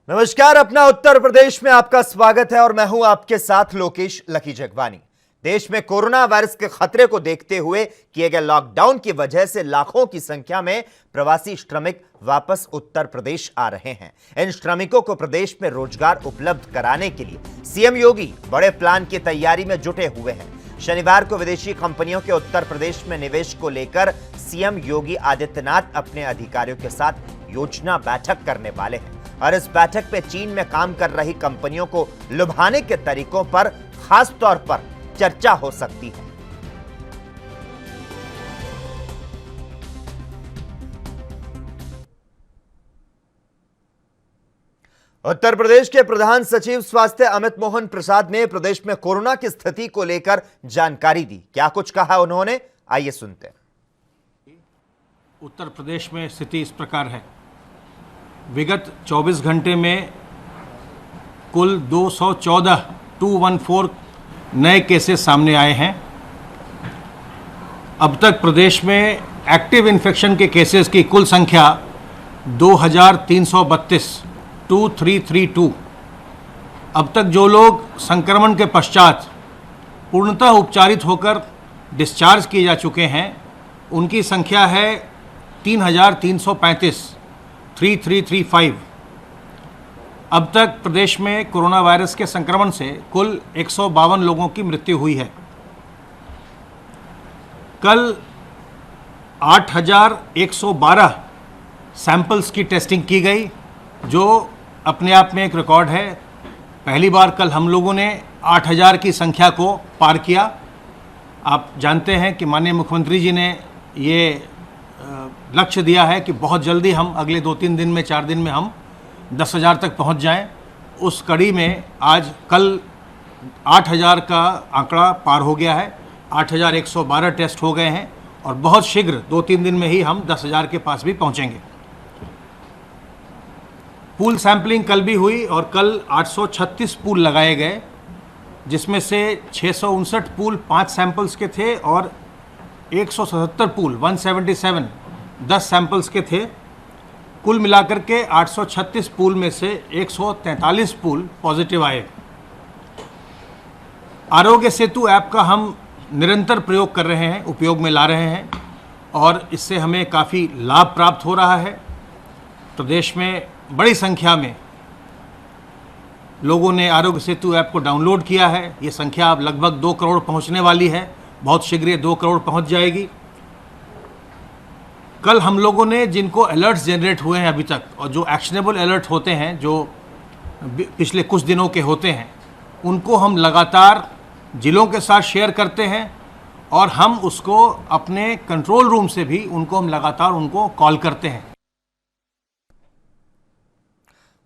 नमस्कार, अपना उत्तर प्रदेश में आपका स्वागत है और मैं हूं आपके साथ लोकेश लकी जगवानी। देश में कोरोना वायरस के खतरे को देखते हुए किए गए लॉकडाउन की वजह से लाखों की संख्या में प्रवासी श्रमिक वापस उत्तर प्रदेश आ रहे हैं। इन श्रमिकों को प्रदेश में रोजगार उपलब्ध कराने के लिए सीएम योगी बड़े प्लान की तैयारी में जुटे हुए हैं। शनिवार को विदेशी कंपनियों के उत्तर प्रदेश में निवेश को लेकर सीएम योगी आदित्यनाथ अपने अधिकारियों के साथ योजना बैठक करने वाले हैं और इस बैठक में चीन में काम कर रही कंपनियों को लुभाने के तरीकों पर खास तौर पर चर्चा हो सकती है। उत्तर प्रदेश के प्रधान सचिव स्वास्थ्य अमित मोहन प्रसाद ने प्रदेश में कोरोना की स्थिति को लेकर जानकारी दी। क्या कुछ कहा उन्होंने, आइए सुनते हैं। उत्तर प्रदेश में स्थिति इस प्रकार है। विगत 24 घंटे में कुल 214 नए केसेस सामने आए हैं। अब तक प्रदेश में एक्टिव इन्फेक्शन के केसेस की कुल संख्या 2332। अब तक जो लोग संक्रमण के पश्चात पूर्णतः उपचारित होकर डिस्चार्ज किए जा चुके हैं उनकी संख्या है 3335। अब तक प्रदेश में कोरोना वायरस के संक्रमण से कुल 152 लोगों की मृत्यु हुई है। कल 8112 सैंपल्स की टेस्टिंग की गई, जो अपने आप में एक रिकॉर्ड है। पहली बार कल हम लोगों ने 8000 की संख्या को पार किया। आप जानते हैं कि माननीय मुख्यमंत्री जी ने ये लक्ष्य दिया है कि बहुत जल्दी हम अगले 2-3 दिन में 4 दिन में हम 10,000 तक पहुंच जाएं। उस कड़ी में आज कल 8000 का आंकड़ा पार हो गया है। 8112 टेस्ट हो गए हैं और बहुत शीघ्र 2-3 दिन में ही हम 10,000 के पास भी पहुंचेंगे। पूल सैंपलिंग कल भी हुई और कल 836 पूल लगाए गए, जिसमें से 659 पूल 5 सैंपल्स के थे और 177 पूल 177 10 सैंपल्स के थे। कुल मिलाकर के 836 पूल में से 143 पूल पॉजिटिव आए। आरोग्य सेतु ऐप का हम निरंतर प्रयोग कर रहे हैं, उपयोग में ला रहे हैं और इससे हमें काफ़ी लाभ प्राप्त हो रहा है। प्रदेश में बड़ी संख्या में लोगों ने आरोग्य सेतु ऐप को डाउनलोड किया है। ये संख्या अब लगभग 2 करोड़ पहुंचने वाली है। बहुत शीघ्र ये 2 करोड़ पहुंच जाएगी। कल हम लोगों ने जिनको अलर्ट्स जनरेट हुए हैं अभी तक और जो एक्शनेबल अलर्ट होते हैं, जो पिछले कुछ दिनों के होते हैं, उनको हम लगातार जिलों के साथ शेयर करते हैं और हम उसको अपने कंट्रोल रूम से भी हम लगातार उनको कॉल करते हैं।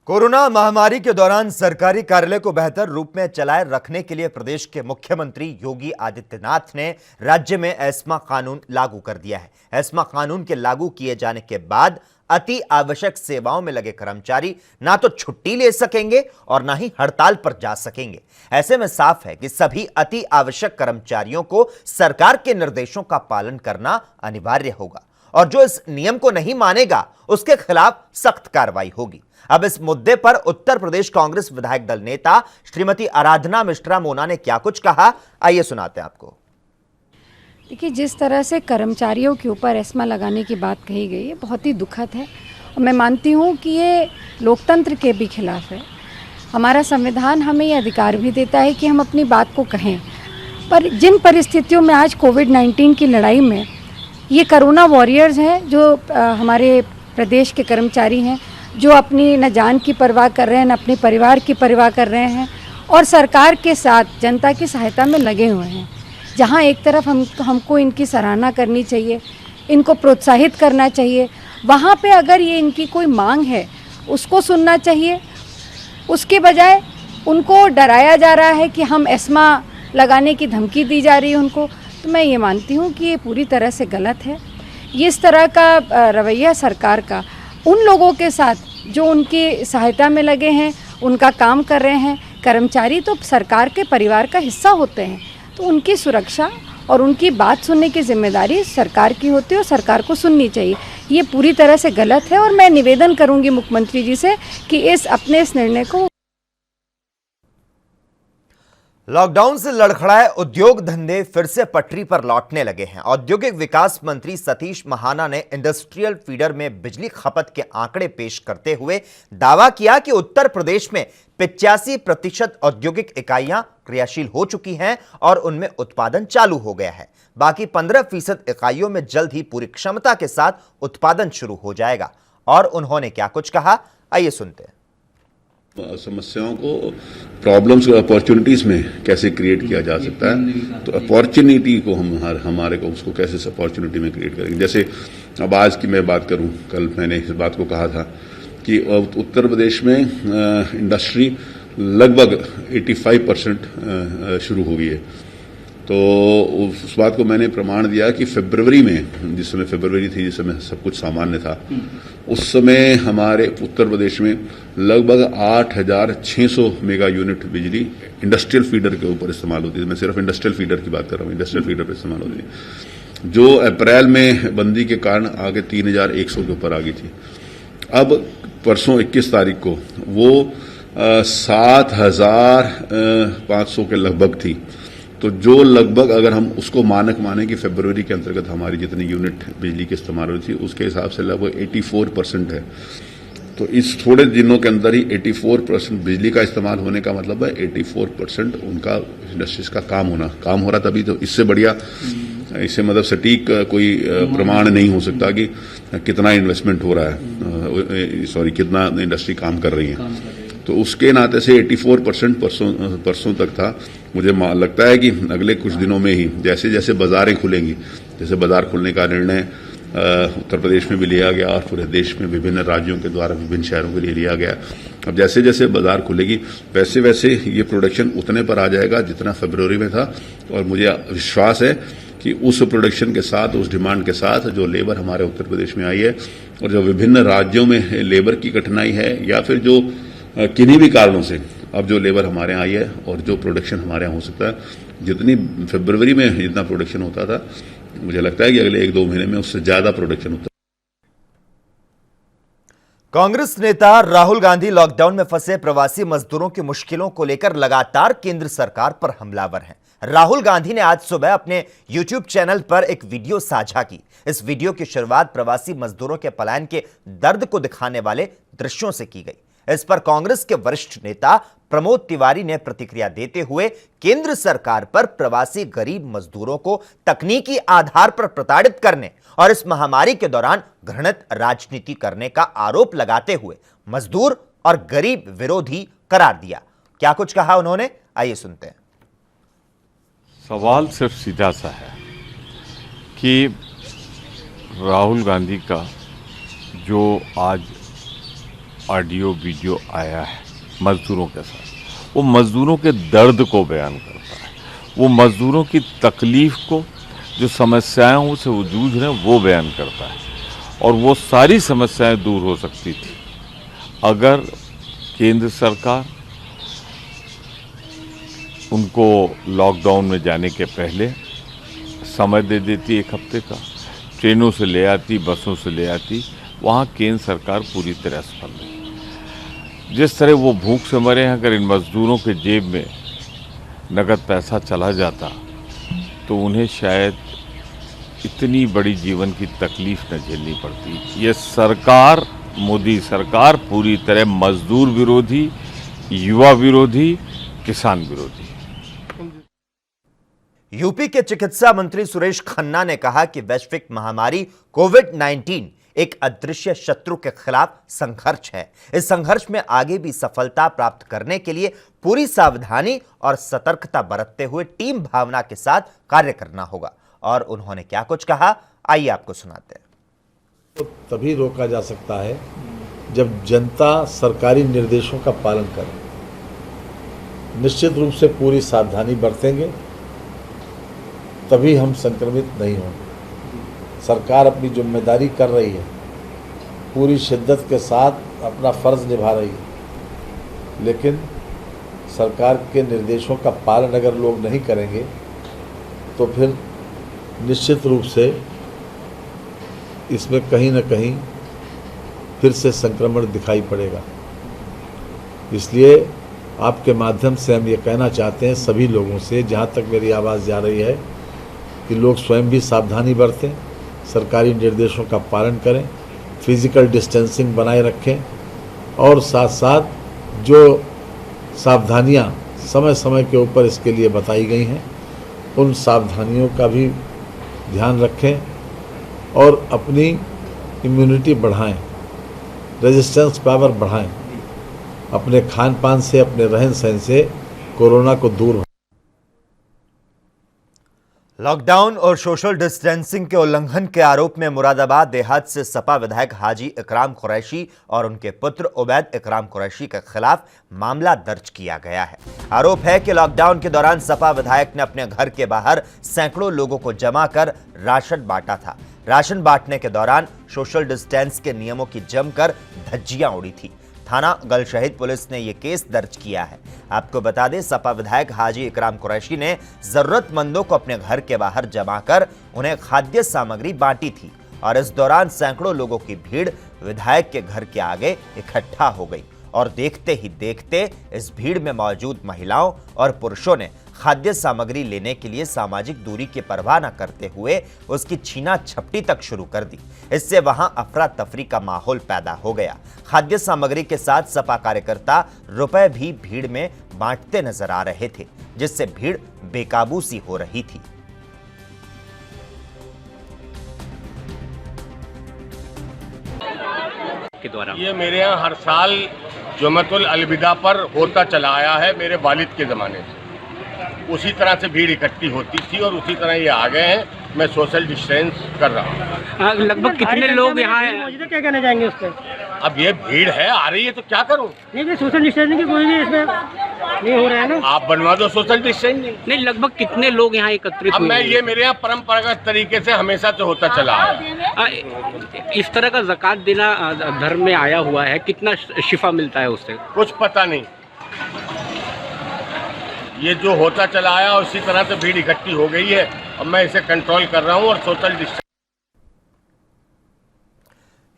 कोरोना महामारी के दौरान सरकारी कार्यालय को बेहतर रूप में चलाए रखने के लिए प्रदेश के मुख्यमंत्री योगी आदित्यनाथ ने राज्य में एस्मा कानून लागू कर दिया है। एस्मा कानून के लागू किए जाने के बाद अति आवश्यक सेवाओं में लगे कर्मचारी ना तो छुट्टी ले सकेंगे और ना ही हड़ताल पर जा सकेंगे। ऐसे में साफ है कि सभी अति आवश्यक कर्मचारियों को सरकार के निर्देशों का पालन करना अनिवार्य होगा और जो इस नियम को नहीं मानेगा उसके खिलाफ सख्त कार्रवाई होगी। अब इस मुद्दे पर उत्तर प्रदेश कांग्रेस विधायक दल नेता श्रीमती आराधना मिश्रा मोना ने क्या कुछ कहा, आइए सुनाते हैं आपको। देखिए, जिस तरह से कर्मचारियों के ऊपर एस्मा लगाने की बात कही गई है, बहुत ही दुखद है और मैं मानती हूँ कि ये लोकतंत्र के भी खिलाफ है। हमारा संविधान हमें ये अधिकार भी देता है कि हम अपनी बात को कहें, पर जिन परिस्थितियों में आज कोविड-19 की लड़ाई में ये कोरोना वॉरियर्स हैं, जो हमारे प्रदेश के कर्मचारी हैं, जो अपनी न जान की परवाह कर रहे हैं न अपने परिवार की परवाह कर रहे हैं और सरकार के साथ जनता की सहायता में लगे हुए हैं। जहां एक तरफ हमको इनकी सराहना करनी चाहिए, इनको प्रोत्साहित करना चाहिए, वहां पे अगर ये इनकी कोई मांग है उसको सुनना चाहिए। उसके बजाय उनको डराया जा रहा है कि हम एस्मा लगाने की धमकी दी जा रही है उनको, तो मैं ये मानती हूँ कि ये पूरी तरह से गलत है। ये इस तरह का रवैया सरकार का उन लोगों के साथ जो उनकी सहायता में लगे हैं, उनका काम कर रहे हैं। कर्मचारी तो सरकार के परिवार का हिस्सा होते हैं, तो उनकी सुरक्षा और उनकी बात सुनने की जिम्मेदारी सरकार की होती है और सरकार को सुननी चाहिए। ये पूरी तरह से गलत है और मैं निवेदन करूंगी मुख्यमंत्री जी से कि अपने इस निर्णय को। लॉकडाउन से लड़खड़ाए उद्योग धंधे फिर से पटरी पर लौटने लगे हैं। औद्योगिक विकास मंत्री सतीश महाना ने इंडस्ट्रियल फीडर में बिजली खपत के आंकड़े पेश करते हुए दावा किया कि उत्तर प्रदेश में 85% औद्योगिक इकाइयां क्रियाशील हो चुकी हैं और उनमें उत्पादन चालू हो गया है। बाकी 15% इकाइयों में जल्द ही पूरी क्षमता के साथ उत्पादन शुरू हो जाएगा। और उन्होंने क्या कुछ कहा, आइए सुनते हैं। समस्याओं को प्रॉब्लम्स और अपॉर्चुनिटीज में कैसे क्रिएट किया जा सकता है, तो अपॉर्चुनिटी को हमारे को उसको कैसे अपॉर्चुनिटी में क्रिएट करेंगे। जैसे अब आज की मैं बात करूं, कल मैंने इस बात को कहा था कि उत्तर प्रदेश में इंडस्ट्री लगभग 85% शुरू हो गई है। तो उस बात को मैंने प्रमाण दिया कि फरवरी में, जिस समय फरवरी थी, जिस समय सब कुछ सामान्य था, उस समय हमारे उत्तर प्रदेश में लगभग 8600 मेगा यूनिट बिजली इंडस्ट्रियल फीडर के ऊपर इस्तेमाल होती थी। मैं सिर्फ इंडस्ट्रियल फीडर की बात कर रहा हूँ, इंडस्ट्रियल फीडर पर इस्तेमाल होती थी, जो अप्रैल में बंदी के कारण आगे 3100 के ऊपर आ गई थी। अब परसों 21 तारीख को वो 7500 के लगभग थी। तो जो लगभग, अगर हम उसको मानक माने कि फरवरी के अंतर्गत हमारी जितनी यूनिट बिजली की इस्तेमाल हुई थी, उसके हिसाब से लगभग 84% है। तो इस थोड़े दिनों के अंदर ही 84% बिजली का इस्तेमाल होने का मतलब है 84% उनका इंडस्ट्रीज का काम हो रहा। तभी तो इससे बढ़िया, इससे मतलब सटीक कोई प्रमाण नहीं हो सकता कि कितना इन्वेस्टमेंट हो रहा है, कितना इंडस्ट्री काम कर रही है। तो उसके नाते से 84% परसों तक था। मुझे लगता है कि अगले कुछ दिनों में ही जैसे जैसे बाजारें खुलेंगी, जैसे बाजार खुलने का निर्णय उत्तर प्रदेश में भी लिया गया और पूरे देश में विभिन्न राज्यों के द्वारा विभिन्न शहरों के लिए लिया गया, अब जैसे जैसे बाजार खुलेगी वैसे वैसे ये प्रोडक्शन उतने पर आ जाएगा जितना फरवरी में था। और मुझे विश्वास है कि उस प्रोडक्शन के साथ, उस डिमांड के साथ जो लेबर हमारे उत्तर प्रदेश में आई है और जो विभिन्न राज्यों में लेबर की कठिनाई है या फिर जो किन्हीं भी कारणों से अब जो लेबर हमारे यहाँ आई है और जो प्रोडक्शन हमारे यहाँ हो सकता है, जितनी फरवरी में जितना प्रोडक्शन होता था, मुझे लगता है कि अगले 1-2 महीने में उससे ज्यादा प्रोडक्शन होता है। कांग्रेस नेता राहुल गांधी लॉकडाउन में फंसे प्रवासी मजदूरों की मुश्किलों को लेकर लगातार केंद्र सरकार पर हमलावर हैं। राहुल गांधी ने आज सुबह अपने YouTube चैनल पर एक वीडियो साझा की। इस वीडियो की शुरुआत प्रवासी मजदूरों के पलायन के दर्द को दिखाने वाले दृश्यों से की गई। इस पर कांग्रेस के वरिष्ठ नेता प्रमोद तिवारी ने प्रतिक्रिया देते हुए केंद्र सरकार पर प्रवासी गरीब मजदूरों को तकनीकी आधार पर प्रताड़ित करने और इस महामारी के दौरान घृणित राजनीति करने का आरोप लगाते हुए मजदूर और गरीब विरोधी करार दिया। क्या कुछ कहा उन्होंने, आइए सुनते हैं। सवाल सिर्फ सीधा सा है कि राहुल गांधी का जो आज ऑडियो वीडियो आया है मजदूरों के साथ, वो मजदूरों के दर्द को बयान करता है, वो मजदूरों की तकलीफ को, जो समस्याओं से वो जूझ रहे हैं, वो बयान करता है। और वो सारी समस्याएं दूर हो सकती थी अगर केंद्र सरकार उनको लॉकडाउन में जाने के पहले समय दे देती, 1 हफ्ते का, ट्रेनों से ले आती, बसों से ले आती। वहाँ केंद्र सरकार पूरी तरह सफल रही। जिस तरह वो भूख से मरे हैं, अगर इन मजदूरों के जेब में नगद पैसा चला जाता तो उन्हें शायद इतनी बड़ी जीवन की तकलीफ न झेलनी पड़ती। ये सरकार, मोदी सरकार, पूरी तरह मजदूर विरोधी, युवा विरोधी, किसान विरोधी। यूपी के चिकित्सा मंत्री सुरेश खन्ना ने कहा कि वैश्विक महामारी कोविड-19 एक अदृश्य शत्रु के खिलाफ संघर्ष है। इस संघर्ष में आगे भी सफलता प्राप्त करने के लिए पूरी सावधानी और सतर्कता बरतते हुए टीम भावना के साथ कार्य करना होगा। और उन्होंने क्या कुछ कहा, आइए आपको सुनाते हैं। तो तभी रोका जा सकता है जब जनता सरकारी निर्देशों का पालन करे। निश्चित रूप से पूरी सावधानी बरतेंगे तभी हम संक्रमित नहीं होंगे। सरकार अपनी जिम्मेदारी कर रही है, पूरी शिद्दत के साथ अपना फर्ज निभा रही है, लेकिन सरकार के निर्देशों का पालन अगर लोग नहीं करेंगे तो फिर निश्चित रूप से इसमें कहीं न कहीं फिर से संक्रमण दिखाई पड़ेगा। इसलिए आपके माध्यम से हम ये कहना चाहते हैं सभी लोगों से, जहाँ तक मेरी आवाज़ जा रही है, कि लोग स्वयं भी सावधानी बरतें, सरकारी निर्देशों का पालन करें, फिजिकल डिस्टेंसिंग बनाए रखें और साथ साथ जो सावधानियाँ समय समय के ऊपर इसके लिए बताई गई हैं उन सावधानियों का भी ध्यान रखें और अपनी इम्यूनिटी बढ़ाएं, रेजिस्टेंस पावर बढ़ाएं, अपने खान पान से, अपने रहन सहन से कोरोना को दूर। लॉकडाउन और सोशल डिस्टेंसिंग के उल्लंघन के आरोप में मुरादाबाद देहात से सपा विधायक हाजी इकराम कुरैशी और उनके पुत्र उबैद इकराम कुरैशी के खिलाफ मामला दर्ज किया गया है। आरोप है कि लॉकडाउन के दौरान सपा विधायक ने अपने घर के बाहर सैकड़ों लोगों को जमा कर राशन बांटा था। राशन बांटने के दौरान सोशल डिस्टेंस के नियमों की जमकर धज्जियां उड़ी थी। थाना गलशहीद पुलिस ने यह केस दर्ज किया है। आपको बता दें, सपा विधायक हाजी इकराम कुरैशी ने जरूरतमंदों को अपने घर के बाहर जमा कर उन्हें खाद्य सामग्री बांटी थी और इस दौरान सैकड़ों लोगों की भीड़ विधायक के घर के आगे इकट्ठा हो गई और देखते ही देखते इस भीड़ में मौजूद महिलाओं और पुरुषों ने खाद्य सामग्री लेने के लिए सामाजिक दूरी की परवाह न करते हुए उसकी छीना झपटी तक शुरू कर दी। इससे वहां अफरा तफरी का माहौल पैदा हो गया। खाद्य सामग्री के साथ सपा कार्यकर्ता रुपए भी भीड़ में बांटते नजर आ रहे थे, जिससे भीड़ बेकाबू सी हो रही थी। के द्वारा ये मेरे यहाँ हर साल जुमतुल अलविदा पर होता चला आया है। मेरे वालिद के ज़माने से उसी तरह से भीड़ इकट्ठी होती थी और उसी तरह ये आ गए हैं। मैं सोशल डिस्टेंस कर रहा हूँ। लगभग कितने लोग यहाँ क्या कहना चाहेंगे उस पर? अब ये भीड़ है, आ रही है तो क्या करूँ? नहीं, सोशल डिस्टेंसिंग की कोई भी इसमें नहीं हो रहा है ना। आप बनवा दो सोशल डिस्टेंसिंग। नहीं, लगभग कितने लोग यहाँ एकत्रित अब हुए मैं हैं? ये मेरे यहाँ परंपरागत तरीके से हमेशा से होता चला आया। इस तरह का ज़कात देना धर्म में आया हुआ है, कितना शिफा मिलता है उससे? कुछ पता नहीं। ये जो होता चला आया उसी तरह से भीड़ इकट्ठी हो गई है और मैं इसे कंट्रोल कर रहा हूँ और सोशल डिस्टेंस।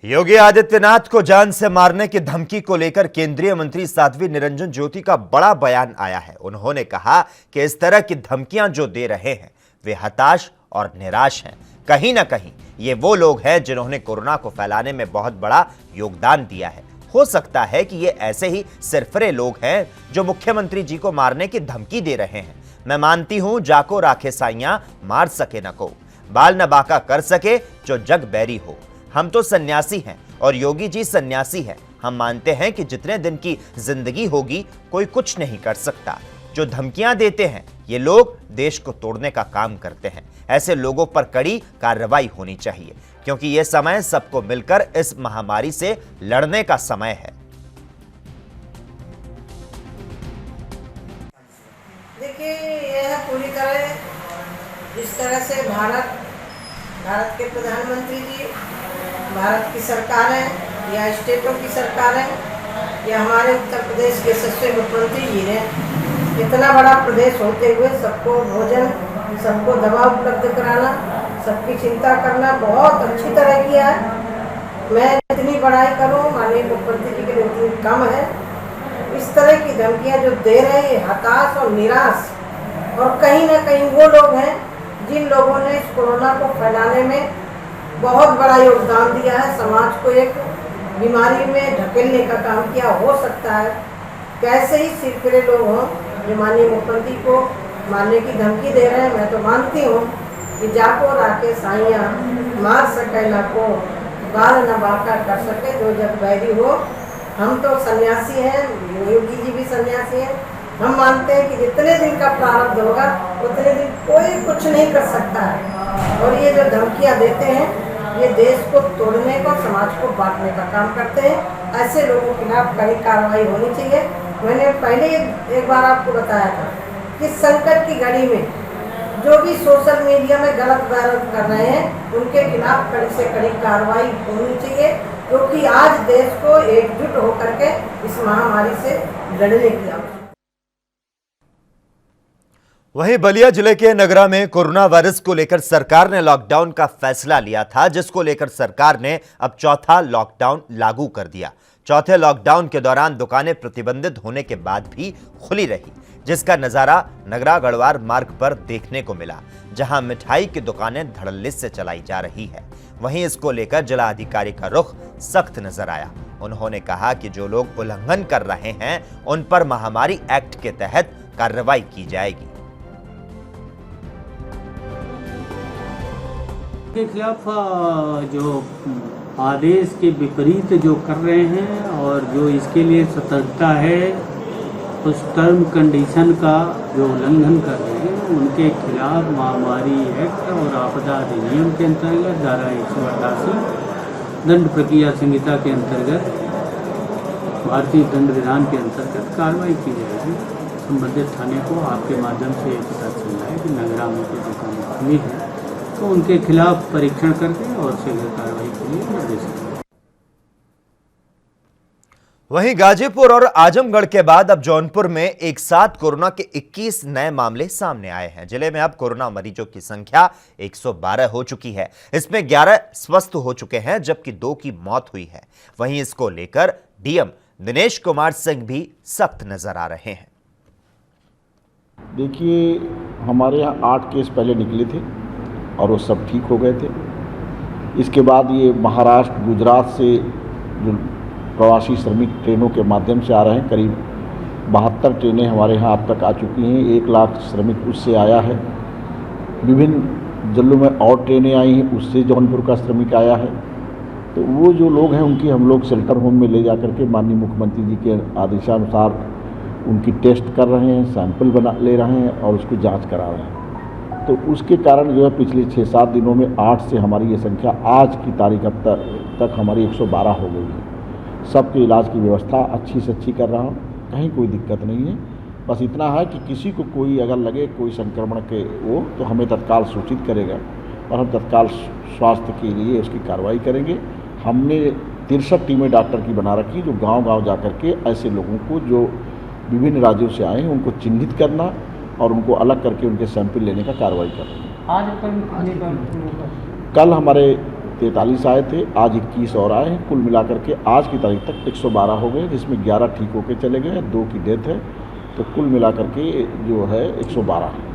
योगी आदित्यनाथ को जान से मारने की धमकी को लेकर केंद्रीय मंत्री साध्वी निरंजन ज्योति का बड़ा बयान आया है। उन्होंने कहा कि इस तरह की धमकियां जो दे रहे हैं वे हताश और निराश हैं। कहीं ना कहीं ये वो लोग हैं जिन्होंने कोरोना को फैलाने में बहुत बड़ा योगदान दिया है। हो सकता है कि ये ऐसे ही सिरफरे लोग हैं जो मुख्यमंत्री जी को मारने की धमकी दे रहे हैं। मैं मानती हूं जाको राखे साइयां मार सके न को, बाल न बाका कर सके जो जग बैरी हो। हम तो सन्यासी हैं और योगी जी सन्यासी हैं। हम मानते हैं कि जितने दिन की जिंदगी होगी कोई कुछ नहीं कर सकता। जो धमकियां देते हैं ये लोग देश को तोड़ने का काम करते हैं। ऐसे लोगों पर कड़ी कार्रवाई होनी चाहिए क्योंकि यह समय सबको मिलकर इस महामारी से लड़ने का समय है। देखिए, यह पूरी तरह जिस तरह से भारत के प्रधानमंत्री जी, भारत की सरकार है या स्टेटों की सरकार है या हमारे उत्तर प्रदेश के यशस्वी मुख्यमंत्री जी ने इतना बड़ा प्रदेश होते हुए सबको भोजन, सबको दवा उपलब्ध कराना, सबकी चिंता करना बहुत अच्छी तरह किया है। मैं इतनी बड़ाई करूं माननीय मुख्यमंत्री जी के लिए उतनी कम है। इस तरह की धमकियां जो दे रहे हैं हताश और निराश, और कहीं ना कहीं वो लोग हैं जिन लोगों ने इस कोरोना को फैलाने में बहुत बड़ा योगदान दिया है, समाज को एक बीमारी में ढकेलने का काम किया। हो सकता है कैसे ही सिरफिरे लोग हों जो माननीय मुख्यमंत्री को मारने की धमकी दे रहे हैं। मैं तो मानती हूँ कि जाको राके साइयां मार सके न को, बाल न बाका कर सके जो जग बैरी हो। हम तो सन्यासी हैं, योगी जी भी सन्यासी हैं। हम मानते हैं कि जितने दिन का प्रारब्ध होगा उतने दिन कोई कुछ नहीं कर सकता है। और ये जो धमकियां देते हैं ये देश को तोड़ने को, समाज को बांटने का काम करते हैं। ऐसे लोगों के खिलाफ कड़ी कार्रवाई होनी चाहिए। मैंने पहले एक बार आपको बताया था कि संकट की घड़ी में जो भी सोशल मीडिया में गलत बयान कर रहे हैं उनके खिलाफ कड़ी से कड़ी कार्रवाई होनी चाहिए, क्योंकि आज देश को एकजुट होकर के इस महामारी से लड़ने की आवश्यकता। वहीं बलिया जिले के नगरा में कोरोना वायरस को लेकर सरकार ने लॉकडाउन का फैसला लिया था, जिसको लेकर सरकार ने अब चौथा लॉकडाउन लागू कर दिया। चौथे लॉकडाउन के दौरान दुकानें प्रतिबंधित होने के बाद भी खुली रही, जिसका नजारा नगरा गढ़वार मार्ग पर देखने को मिला, जहां मिठाई की दुकानें धड़ल्ले से चलाई जा रही है। वहीं इसको लेकर जिला अधिकारी का रुख सख्त नजर आया। उन्होंने कहा कि जो लोग उल्लंघन कर रहे हैं उन पर महामारी एक्ट के तहत कार्रवाई की जाएगी। के खिलाफ जो आदेश के विपरीत जो कर रहे हैं और जो इसके लिए सतर्कता है, उस टर्म कंडीशन का जो उल्लंघन कर रहे हैं उनके खिलाफ महामारी एक्ट और आपदा अधिनियम के अंतर्गत धारा 188 दंड प्रक्रिया संहिता के अंतर्गत भारतीय दंड विधान के अंतर्गत कार्रवाई की जाएगी। संबंधित थाने को आपके माध्यम से पता चल रहा है कि नगरा में जो दुकानें खुली हैं तो उनके खिलाफ परीक्षण करके और शीघ्र कार्रवाई के लिए निर्देश दिया। वहीं गाजीपुर और आजमगढ़ के बाद अब जौनपुर में एक साथ कोरोना के 21 नए मामले सामने आए हैं। जिले में अब कोरोना मरीजों की संख्या 112 हो चुकी है। इसमें 11 स्वस्थ हो चुके हैं, जबकि 2 की मौत हुई है। वहीं इसको लेकर डीएम दिनेश कुमार सिंह भी सख्त नजर आ रहे हैं। देखिए, हमारे यहाँ 8 केस पहले निकले थे और वो सब ठीक हो गए थे। इसके बाद ये महाराष्ट्र, गुजरात से जो प्रवासी श्रमिक ट्रेनों के माध्यम से आ रहे हैं, करीब 72 ट्रेनें हमारे यहाँ अब तक आ चुकी हैं। 1 लाख श्रमिक उससे आया है। विभिन्न जिलों में और ट्रेनें आई हैं, उससे जौनपुर का श्रमिक आया है। तो वो जो लोग हैं उनकी हम लोग शेल्टर होम में ले जा करके माननीय मुख्यमंत्री जी के आदेशानुसार उनकी टेस्ट कर रहे हैं, सैंपल ले रहे हैं और उसको जाँच करा रहे हैं। तो उसके कारण जो है पिछले 6-7 दिनों में 8 से हमारी ये संख्या आज की तारीख अब तक हमारी 112 हो गई है। सबके इलाज की व्यवस्था अच्छी से अच्छी कर रहा हूँ, कहीं कोई दिक्कत नहीं है। बस इतना है कि किसी को कोई अगर लगे कोई संक्रमण के वो तो हमें तत्काल सूचित करेगा और हम तत्काल स्वास्थ्य के लिए उसकी कार्रवाई करेंगे। हमने 63 टीमें डॉक्टर की बना रखी, जो गाँव-गाँव जा कर के ऐसे लोगों को जो विभिन्न राज्यों से आए हैं उनको चिन्हित करना और उनको अलग करके उनके सैंपल लेने का कार्रवाई कर रहे हैं। कल हमारे 43 आए थे, आज 21 और आए हैं। कुल मिलाकर के आज की तारीख तक 112 हो गए, जिसमें 11 ठीक होकर चले गए, 2 की डेथ है। तो कुल मिलाकर के जो है 112 है।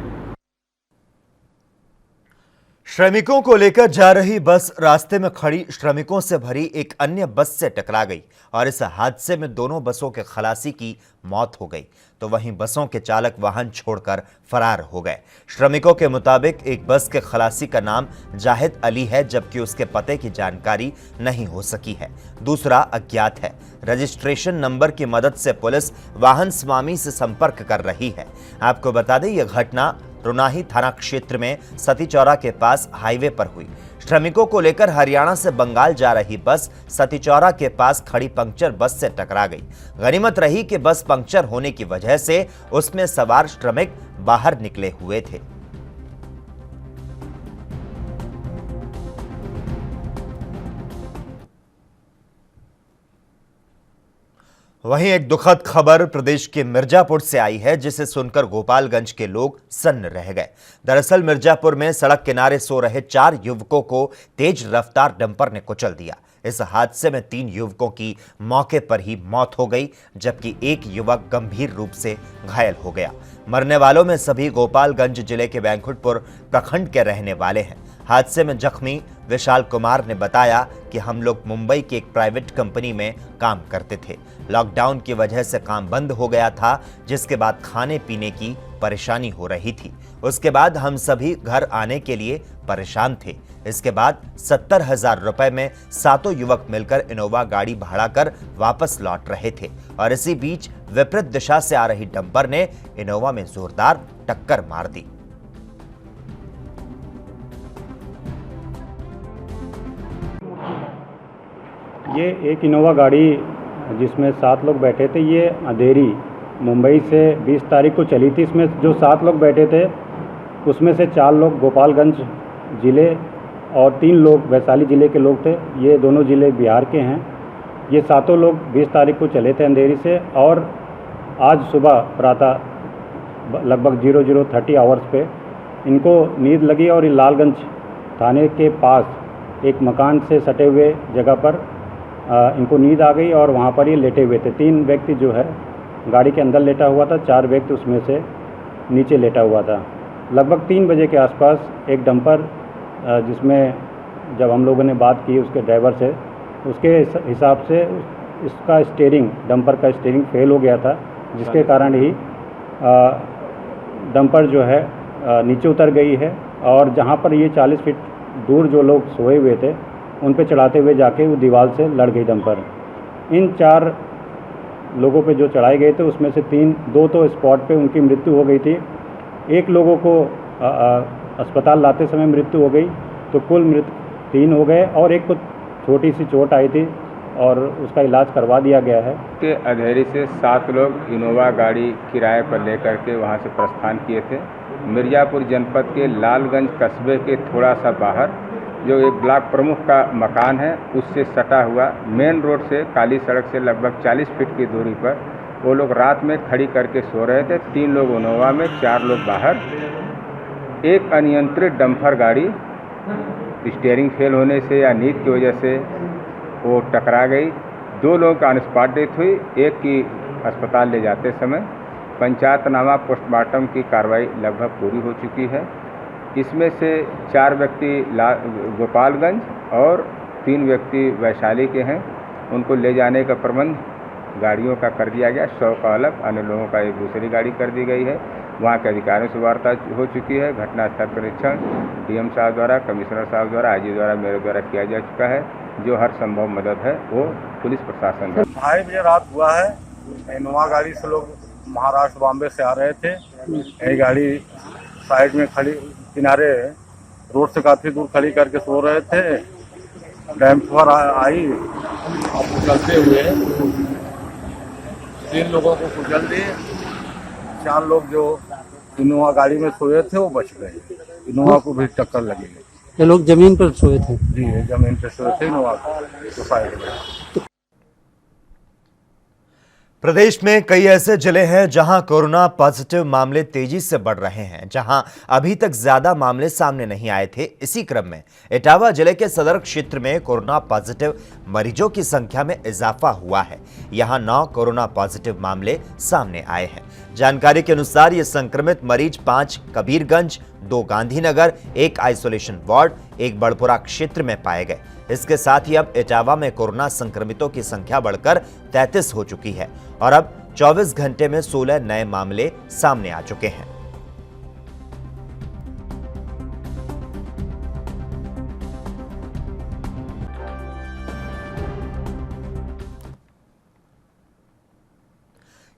श्रमिकों को लेकर जा रही बस रास्ते में खड़ी श्रमिकों से भरी एक अन्य बस से टकरा गई और इस हादसे में दोनों बसों के खलासी की मौत हो गई। तो वहीं बसों के चालक वाहन छोड़कर फरार हो गए। श्रमिकों के मुताबिक एक बस के खलासी का नाम जाहिद अली है, जबकि उसके पते की जानकारी नहीं हो सकी है। दूसरा अज्ञात है। रजिस्ट्रेशन नंबर की मदद से पुलिस वाहन स्वामी से संपर्क कर रही है। आपको बता दें, यह घटना रुनाही थाना क्षेत्र में सती चौरा के पास हाईवे पर हुई। श्रमिकों को लेकर हरियाणा से बंगाल जा रही बस सती चौरा के पास खड़ी पंक्चर बस से टकरा गई। गनीमत रही कि बस पंक्चर होने की वजह से उसमें सवार श्रमिक बाहर निकले हुए थे। वहीं एक दुखद खबर प्रदेश के मिर्जापुर से आई है, जिसे सुनकर गोपालगंज के लोग सन्न रह गए। दरअसल मिर्जापुर में सड़क किनारे सो रहे 4 युवकों को तेज रफ्तार डंपर ने कुचल दिया। इस हादसे में 3 युवकों की मौके पर ही मौत हो गई, जबकि एक युवक गंभीर रूप से घायल हो गया। मरने वालों में सभी गोपालगंज जिले के बैंकुटपुर प्रखंड के रहने वाले हैं। हादसे में जख्मी विशाल कुमार ने बताया कि हम लोग मुंबई की एक प्राइवेट कंपनी में काम करते थे। लॉकडाउन की वजह से काम बंद हो गया था, जिसके बाद खाने पीने की परेशानी हो रही थी। उसके बाद हम सभी घर आने के लिए परेशान थे। इसके बाद 70,000 रुपए में 7 युवक मिलकर इनोवा गाड़ी भाड़ा कर वापस लौट रहे थे और इसी बीच विपरीत दिशा से आ रही डंपर ने इनोवा में जोरदार टक्कर मार दी। ये एक इनोवा गाड़ी जिसमें 7 लोग बैठे थे, ये अंधेरी मुंबई से 20 तारीख को चली थी। इसमें जो 7 लोग बैठे थे उसमें से 4 लोग गोपालगंज ज़िले और 3 लोग वैशाली ज़िले के लोग थे। ये दोनों ज़िले बिहार के हैं। ये 7 लोग 20 तारीख को चले थे अंधेरी से और आज सुबह प्रातः लगभग 00:30 आवर्स पे इनको नींद लगी और ये लालगंज थाने के पास एक मकान से सटे हुए जगह पर इनको नींद आ गई और वहाँ पर ये लेटे हुए थे। 3 व्यक्ति जो है गाड़ी के अंदर लेटा हुआ था, 4 व्यक्ति उसमें से नीचे लेटा हुआ था। लगभग 3 बजे के आसपास एक डंपर जिसमें जब हम लोगों ने बात की उसके ड्राइवर से, उसके हिसाब से इसका स्टीयरिंग, डंपर का स्टीयरिंग फेल हो गया था, जिसके कारण ही डंपर जो है नीचे उतर गई है और जहाँ पर ये 40 फीट दूर जो लोग सोए हुए थे उन पे चढ़ाते हुए जाके वो दीवार से लड़ गई डंपर। इन 4 लोगों पे जो चढ़ाए गए थे उसमें से 2 तो स्पॉट पे उनकी मृत्यु हो गई थी। एक लोगों को अस्पताल लाते समय मृत्यु हो गई, तो कुल मृत्यु 3 हो गए और एक को छोटी सी चोट आई थी और उसका इलाज करवा दिया गया है। के अधेरी से 7 लोग इनोवा गाड़ी किराए पर लेकर के वहां से प्रस्थान किए थे। मिर्ज़ापुर जनपद के लालगंज कस्बे के थोड़ा सा बाहर जो एक ब्लॉक प्रमुख का मकान है उससे सटा हुआ मेन रोड से काली सड़क से लगभग 40 फीट की दूरी पर वो लोग रात में खड़ी करके सो रहे थे। 3 लोग इनोवा में, 4 लोग बाहर। एक अनियंत्रित डंपर गाड़ी स्टीयरिंग फेल होने से या नींद की वजह से वो टकरा गई। 2 लोगों का ऑन स्पॉट डेथ हुई, एक की अस्पताल ले जाते समय पंचायतनामा पोस्टमार्टम की कार्रवाई लगभग पूरी हो चुकी है। इसमें से 4 व्यक्ति गोपालगंज और 3 व्यक्ति वैशाली के हैं। उनको ले जाने का प्रबंध गाड़ियों का कर दिया गया, 100 का अलग, अन्य लोगों का एक दूसरी गाड़ी कर दी गई है। वहाँ के अधिकारियों से वार्ता हो चुकी है। घटनास्थल परीक्षण डीएम साहब द्वारा, कमिश्नर साहब द्वारा, आईजी द्वारा, मेरे द्वारा किया जा चुका है। जो हर संभव मदद है वो पुलिस प्रशासन का। 2:30 बजे रात हुआ है। इनोवा गाड़ी से लोग महाराष्ट्र बॉम्बे से आ रहे थे। ये गाड़ी साइड में खड़ी, किनारे रोड से काफ़ी दूर खड़ी करके सो रहे थे। डैम्पर आई और कुचलते हुए 3 लोगों को कुचल दिए। 4 लोग जो इनोवा गाड़ी में सोए थे वो बच गए। इनोवा को भी टक्कर लगी। ये लोग जमीन पर सोए थे? जी, जमीन पर सोए थे इनोवा को साइड में। प्रदेश में कई ऐसे जिले हैं जहां कोरोना पॉजिटिव मामले तेजी से बढ़ रहे हैं, जहां अभी तक ज्यादा मामले सामने नहीं आए थे। इसी क्रम में इटावा जिले के सदर क्षेत्र में कोरोना पॉजिटिव मरीजों की संख्या में इजाफा हुआ है। यहां 9 कोरोना पॉजिटिव मामले सामने आए हैं। जानकारी के अनुसार ये संक्रमित मरीज 5 कबीरगंज, 2 गांधीनगर, 1 आइसोलेशन वार्ड, 1 बड़पुरा क्षेत्र में पाए गए। इसके साथ ही अब इटावा में कोरोना संक्रमितों की संख्या बढ़कर 33 हो चुकी है और अब 24 घंटे में 16 नए मामले सामने आ चुके हैं।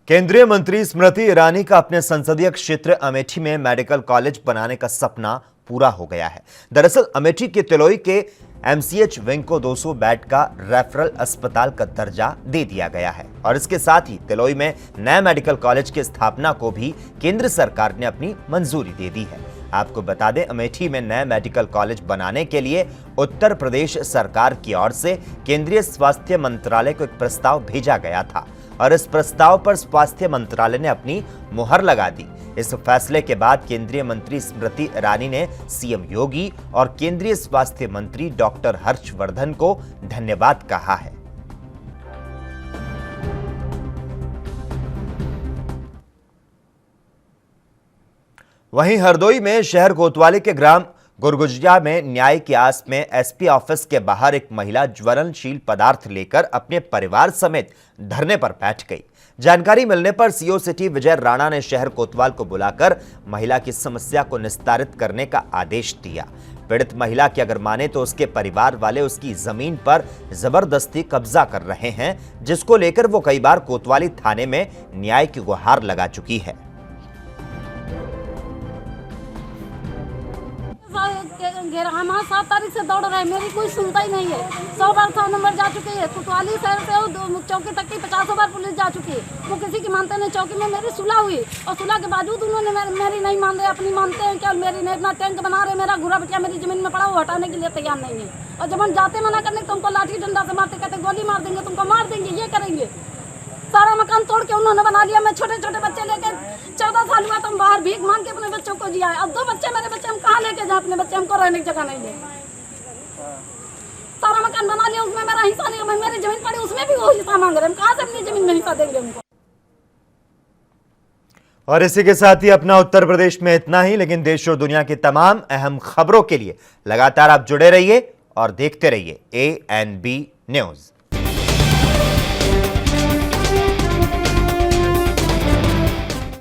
केंद्रीय मंत्री स्मृति ईरानी का अपने संसदीय क्षेत्र अमेठी में मेडिकल कॉलेज बनाने का सपना पूरा हो गया है। दरअसल अमेठी के तिलोई के एमसीएच विंग को 200 बेड का रेफरल अस्पताल का दर्जा दे दिया गया है और इसके साथ ही तिलोई में नए मेडिकल कॉलेज की स्थापना को भी केंद्र सरकार ने अपनी मंजूरी दे दी है। आपको बता दें, अमेठी में नए मेडिकल कॉलेज बनाने के लिए उत्तर प्रदेश सरकार की ओर से केंद्रीय स्वास्थ्य मंत्रालय को एक प्रस्ताव भेजा गया था और इस प्रस्ताव पर स्वास्थ्य मंत्रालय ने अपनी मुहर लगा दी। इस फैसले के बाद केंद्रीय मंत्री स्मृति ईरानी ने सीएम योगी और केंद्रीय स्वास्थ्य मंत्री डॉक्टर हर्षवर्धन को धन्यवाद कहा है। वहीं हरदोई में शहर कोतवाली के ग्राम गुरगुजिया में न्याय की आस में एसपी ऑफिस के बाहर एक महिला ज्वलनशील पदार्थ लेकर अपने परिवार समेत धरने पर बैठ गई। जानकारी मिलने पर सीओ सिटी विजय राणा ने शहर कोतवाल को बुलाकर महिला की समस्या को निस्तारित करने का आदेश दिया। पीड़ित महिला की अगर माने तो उसके परिवार वाले उसकी जमीन पर जबरदस्ती कब्जा कर रहे हैं, जिसको लेकर वो कई बार कोतवाली थाने में न्याय की गुहार लगा चुकी है। हमारे 7 तारीख से दौड़ रहे हैं, मेरी कोई सुनता ही नहीं है। 100 बार 100 नंबर जा चुकी है। कोतवाली शहर से चौकी तक की 50 बार पुलिस जा चुकी है। वो किसी की मानते नहीं। चौकी में मेरी सुलह हुई और सुलह के बावजूद उन्होंने मेरी नहीं मान रहे, अपनी मानते हैं क्या मेरी नहीं। अपना टैंक बना रहे, मेरा घुरा बटिया मेरी जमीन में पड़ा, वो हटाने के लिए तैयार नहीं है। और जब हम जाते मना करने तुमको लाठी डंडा से मारते, कहते गोली मार देंगे, तुमको मार देंगे, ये करेंगे। सारा मकान तोड़ के उन्होंने बना लिया। मैं छोटे छोटे बच्चे लेके 14 साल हुआ तो हम बाहर भीख मांग के अपने बच्चों को जिया है। अब 2 बच्चे मेरे बच्चे, हम कहाँ लेके जाए अपने बच्चे? हमको रहने की जगह नहीं है। सारा मकान बना लिया, उसमें मेरा हिस्सा नहीं है। मेरी जमीन पड़ी उसमें भी वो हिस्सा मांग रहे हैं। हम कहाँ से अपनी जमीन में हिस्सा देंगे उनको? और इसी के साथ ही अपना उत्तर प्रदेश में इतना ही, लेकिन देश और दुनिया की तमाम अहम खबरों के लिए लगातार आप जुड़े रहिए और देखते रहिए ANB न्यूज़।